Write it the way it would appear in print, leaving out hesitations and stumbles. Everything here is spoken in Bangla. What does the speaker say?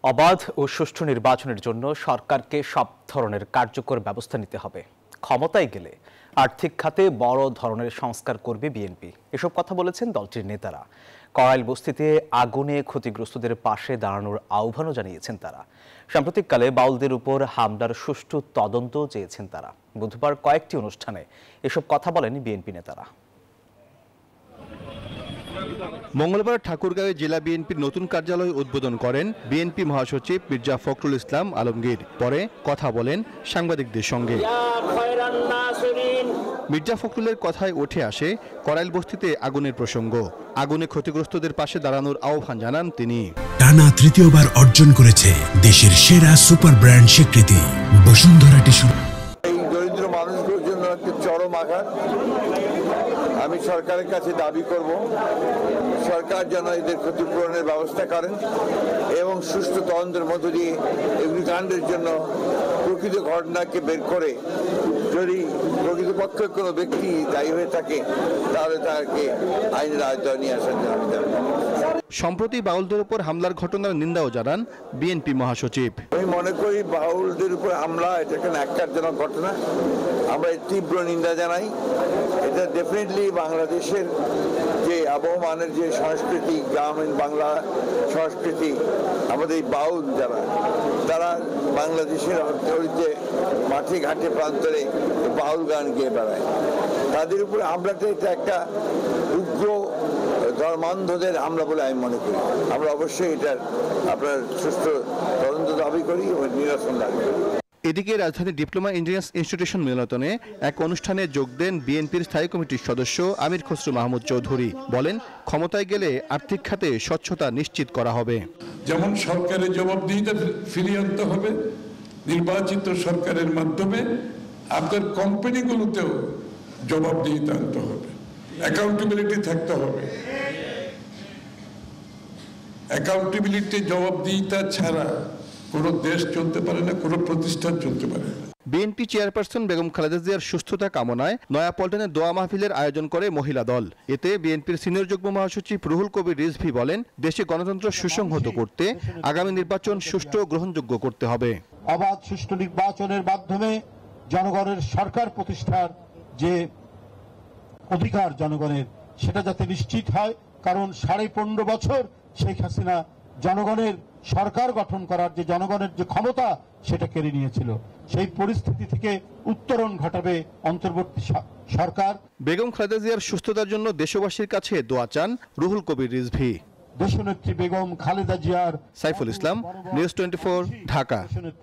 অবাধ ও সুষ্ঠু নির্বাচনের জন্য সরকারকে সব ধরনের কার্যকর ব্যবস্থা নিতে হবে। ক্ষমতায় গেলে আর্থিক খাতে বড় ধরনের সংস্কার করবে বিএনপি। এসব কথা বলেছেন দলটির নেতারা। করাইল বস্তিতে আগুনে ক্ষতিগ্রস্তদের পাশে দাঁড়ানোর আহ্বানও জানিয়েছেন তারা। সাম্প্রতিককালে বাউলদের উপর হামলার সুষ্ঠু তদন্ত চেয়েছেন তারা। বুধবার কয়েকটি অনুষ্ঠানে এসব কথা বলেন বিএনপি নেতারা। মঙ্গলবার ঠাকুরগাঁওয়ে জেলা বিএনপির নতুন কার্যালয় উদ্বোধন করেন বিএনপি মহাসচিব মির্জা ফখরুল ইসলাম আলমগীর। পরে কথা বলেন সাংবাদিকদের সঙ্গে। মির্জা ফখরুলের কথায় উঠে আসে করাইল বস্তিতে আগুনের প্রসঙ্গ। আগুনে ক্ষতিগ্রস্তদের পাশে দাঁড়ানোর আহ্বান জানান তিনি। টানা তৃতীয়বার অর্জন করেছে দেশের সেরা সুপার ব্র্যান্ড স্বীকৃতি বসুন্ধরা টিস্যু। এই দরিদ্র মানুষগুলোর জন্য একটি চরম আঘাত। আমি সরকারের কাছে দাবি করব, সরকার যেন এদের ক্ষতিপূরণের ব্যবস্থা করেন এবং সুষ্ঠু তদন্তের মধ্য দিয়ে অগ্নিকাণ্ডের জন্য প্রকৃত ঘটনাকে বের করে যদি প্রকৃতপক্ষে কোনো ব্যক্তি দায়ী হয়ে থাকে তাহলে তাকে আইনের আওতায় নিয়ে আসার জন্য আমি দাবি। সম্প্রতি বাউলদের উপর হামলার ঘটনার নিন্দাও জানান বিএনপি মহাসচিব। আমি মনে করি বাউলদের উপর হামলা এটা একটা ন্যাক্কারজনক ঘটনা। আমরা তীব্র নিন্দা জানাই। এটা ডেফিনেটলি বাংলাদেশের যে আবহমানের যে সংস্কৃতি, গ্রামীণ বাংলা সংস্কৃতি, আমাদের এই বাউল যারা তারা বাংলাদেশের অর্থনীতিতে মাঠে ঘাটে প্রান্তরে বাউল গান গেয়ে বেড়ায়, তাদের উপরে হামলাটা এটা একটা উগ্র ধর্মান্ধদের হামলা বলে আমি মনে করি। আমরা অবশ্যই এটার আপনার সুষ্ঠু তদন্ত দাবি করি এবং নিরসন দাবি করি। এদিকে রাজধানীর ডিপ্লোমা ইঞ্জিনিয়ার্স ইনস্টিটিউশন মিলনায়তনে এক অনুষ্ঠানে যোগ দেন বিএনপির স্থায়ী কমিটির সদস্য আমির খসরু মাহমুদ চৌধুরী। বলেন, ক্ষমতায় গেলে আর্থিক খাতে স্বচ্ছতা নিশ্চিত করা হবে। যেমন সরকারের জবাবদিহিতা ফিরিয়ে আনতে হবে, নির্বাচিত সরকারের মাধ্যমে আপনার কোম্পানিগুলোতেও জবাবদিহিতা আনতে হবে, অ্যাকাউন্টেবিলিটি থাকতে হবে। অ্যাকাউন্টেবিলিটি, জবাবদিহিতা ছাড়া কোনো দেশ চলতে পারে না, কোনো প্রতিষ্ঠান চলতে পারে না। বিএনপি চেয়ারপারসন বেগম খালেদা জিয়ার সুস্থতা কামনায় নয়াপল্টনে দোয়া মাহফিলের আয়োজন করে মহিলা দল। এতে বিএনপির সিনিয়র যুগ্ম মহাসচিব রুহুল কবির রিজভী বলেন, দেশে গণতন্ত্র সুসংহত করতে আগামী নির্বাচন সুষ্ঠু ও গ্রহণযোগ্য করতে হবে। অবাধ সুষ্ঠু নির্বাচনের মাধ্যমে জনগণের সরকার প্রতিষ্ঠার যে অধিকার জনগণের, সেটা যাতে নিশ্চিত হয়। কারণ 15.5 বছর শেখ হাসিনা জনগণের সরকার গঠন করার যে জনগণের যে ক্ষমতা সেটা কেড়ে নিয়েছিল। সেই পরিস্থিতি থেকে উত্তরণ ঘটাবে অন্তর্বর্তী সরকার। বেগম খালেদা জিয়ার সুস্থতার জন্য দেশবাসীর কাছে দোয়া চান রুহুল কবির রিজভী। দেশনেত্রী বেগম খালেদা জিয়ার। সাইফুল ইসলাম, নিউজ 24, ঢাকা।